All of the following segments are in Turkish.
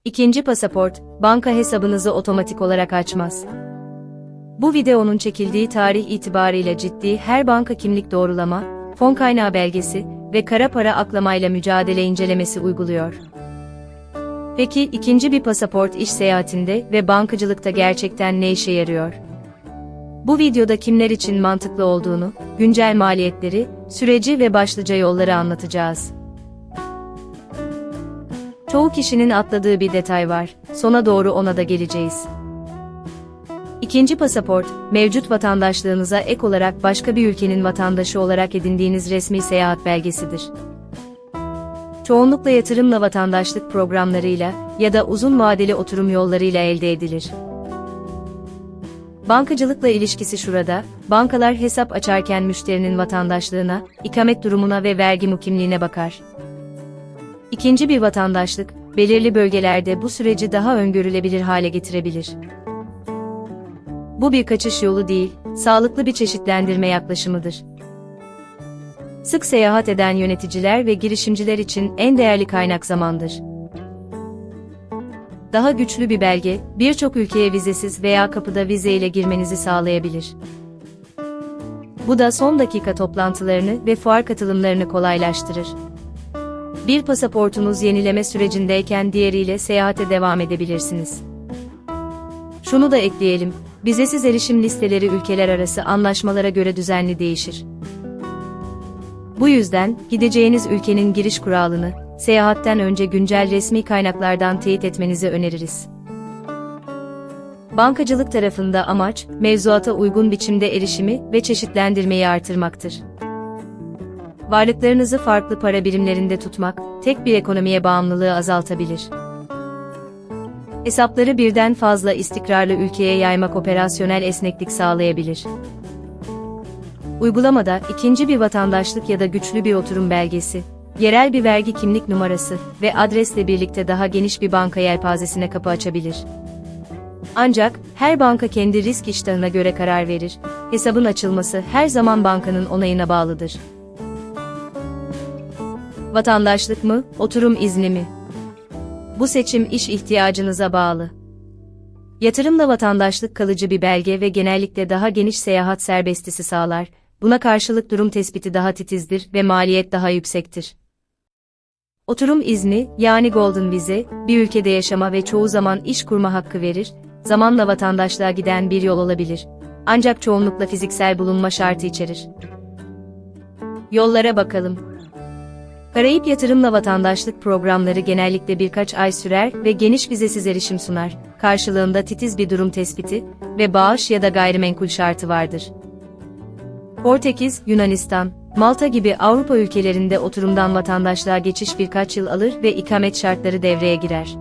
İkinci pasaport, banka hesabınızı otomatik olarak açmaz. Bu videonun çekildiği tarih itibarıyla ciddi her banka kimlik doğrulama, fon kaynağı belgesi ve kara para aklamayla mücadele incelemesi uyguluyor. Peki ikinci bir pasaport iş seyahatinde ve bankacılıkta gerçekten ne işe yarıyor? Bu videoda kimler için mantıklı olduğunu, güncel maliyetleri, süreci ve başlıca yolları anlatacağız. Çoğu kişinin atladığı bir detay var, sona doğru ona da geleceğiz. İkinci pasaport, mevcut vatandaşlığınıza ek olarak başka bir ülkenin vatandaşı olarak edindiğiniz resmi seyahat belgesidir. Çoğunlukla yatırımla vatandaşlık programlarıyla ya da uzun vadeli oturum yollarıyla elde edilir. Bankacılıkla ilişkisi şurada, bankalar hesap açarken müşterinin vatandaşlığına, ikamet durumuna ve vergi mukimliğine bakar. İkinci bir vatandaşlık, belirli bölgelerde bu süreci daha öngörülebilir hale getirebilir. Bu bir kaçış yolu değil, sağlıklı bir çeşitlendirme yaklaşımıdır. Sık seyahat eden yöneticiler ve girişimciler için en değerli kaynak zamandır. Daha güçlü bir belge, birçok ülkeye vizesiz veya kapıda vize ile girmenizi sağlayabilir. Bu da son dakika toplantılarını ve fuar katılımlarını kolaylaştırır. Bir pasaportunuz yenileme sürecindeyken diğeriyle seyahate devam edebilirsiniz. Şunu da ekleyelim, vizesiz erişim listeleri ülkeler arası anlaşmalara göre düzenli değişir. Bu yüzden, gideceğiniz ülkenin giriş kuralını, seyahatten önce güncel resmi kaynaklardan teyit etmenizi öneririz. Bankacılık tarafında amaç, mevzuata uygun biçimde erişimi ve çeşitlendirmeyi artırmaktır. Varlıklarınızı farklı para birimlerinde tutmak, tek bir ekonomiye bağımlılığı azaltabilir. Hesapları birden fazla istikrarlı ülkeye yaymak operasyonel esneklik sağlayabilir. Uygulamada, ikinci bir vatandaşlık ya da güçlü bir oturum belgesi, yerel bir vergi kimlik numarası ve adresle birlikte daha geniş bir banka yelpazesine kapı açabilir. Ancak, her banka kendi risk iştahına göre karar verir, hesabın açılması her zaman bankanın onayına bağlıdır. Vatandaşlık mı, oturum izni mi? Bu seçim iş ihtiyacınıza bağlı. Yatırımla vatandaşlık kalıcı bir belge ve genellikle daha geniş seyahat serbestisi sağlar, buna karşılık durum tespiti daha titizdir ve maliyet daha yüksektir. Oturum izni, yani Golden Vize, bir ülkede yaşama ve çoğu zaman iş kurma hakkı verir, zamanla vatandaşlığa giden bir yol olabilir. Ancak çoğunlukla fiziksel bulunma şartı içerir. Yollara bakalım. Karayip yatırımla vatandaşlık programları genellikle birkaç ay sürer ve geniş vizesiz erişim sunar, karşılığında titiz bir durum tespiti ve bağış ya da gayrimenkul şartı vardır. Portekiz, Yunanistan, Malta gibi Avrupa ülkelerinde oturumdan vatandaşlığa geçiş birkaç yıl alır ve ikamet şartları devreye girer.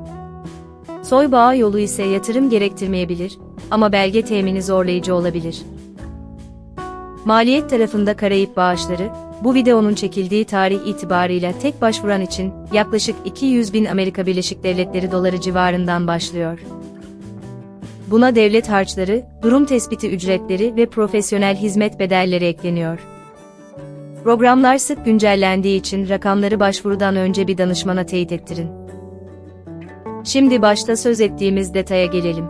Soy bağı yolu ise yatırım gerektirmeyebilir ama belge temini zorlayıcı olabilir. Maliyet tarafında Karayip bağışları, bu videonun çekildiği tarih itibarıyla tek başvuran için yaklaşık 200.000 Amerika Birleşik Devletleri doları civarından başlıyor. Buna devlet harçları, durum tespiti ücretleri ve profesyonel hizmet bedelleri ekleniyor. Programlar sık güncellendiği için rakamları başvurudan önce bir danışmana teyit ettirin. Şimdi başta söz ettiğimiz detaya gelelim.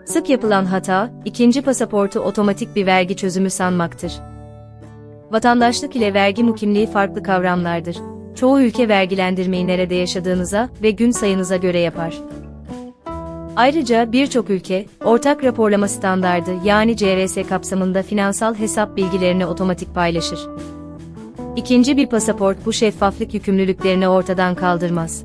Sık yapılan hata, ikinci pasaportu otomatik bir vergi çözümü sanmaktır. Vatandaşlık ile vergi mukimliği farklı kavramlardır. Çoğu ülke vergilendirmeyi nerede yaşadığınıza ve gün sayınıza göre yapar. Ayrıca birçok ülke, ortak raporlama standardı yani CRS kapsamında finansal hesap bilgilerini otomatik paylaşır. İkinci bir pasaport bu şeffaflık yükümlülüklerini ortadan kaldırmaz.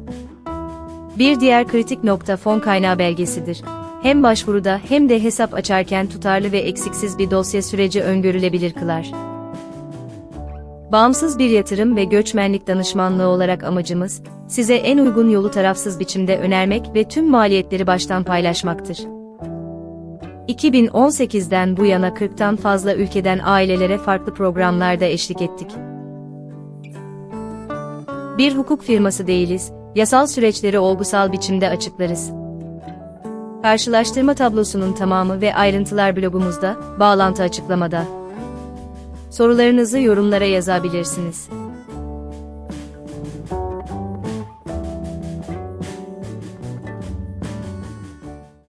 Bir diğer kritik nokta fon kaynağı belgesidir. Hem başvuruda hem de hesap açarken tutarlı ve eksiksiz bir dosya süreci öngörülebilir kılar. Bağımsız bir yatırım ve göçmenlik danışmanlığı olarak amacımız, size en uygun yolu tarafsız biçimde önermek ve tüm maliyetleri baştan paylaşmaktır. 2018'den bu yana 40'tan fazla ülkeden ailelere farklı programlarda eşlik ettik. Bir hukuk firması değiliz, yasal süreçleri olgusal biçimde açıklarız. Karşılaştırma tablosunun tamamı ve ayrıntılar blogumuzda, bağlantı açıklamada. Sorularınızı yorumlara yazabilirsiniz.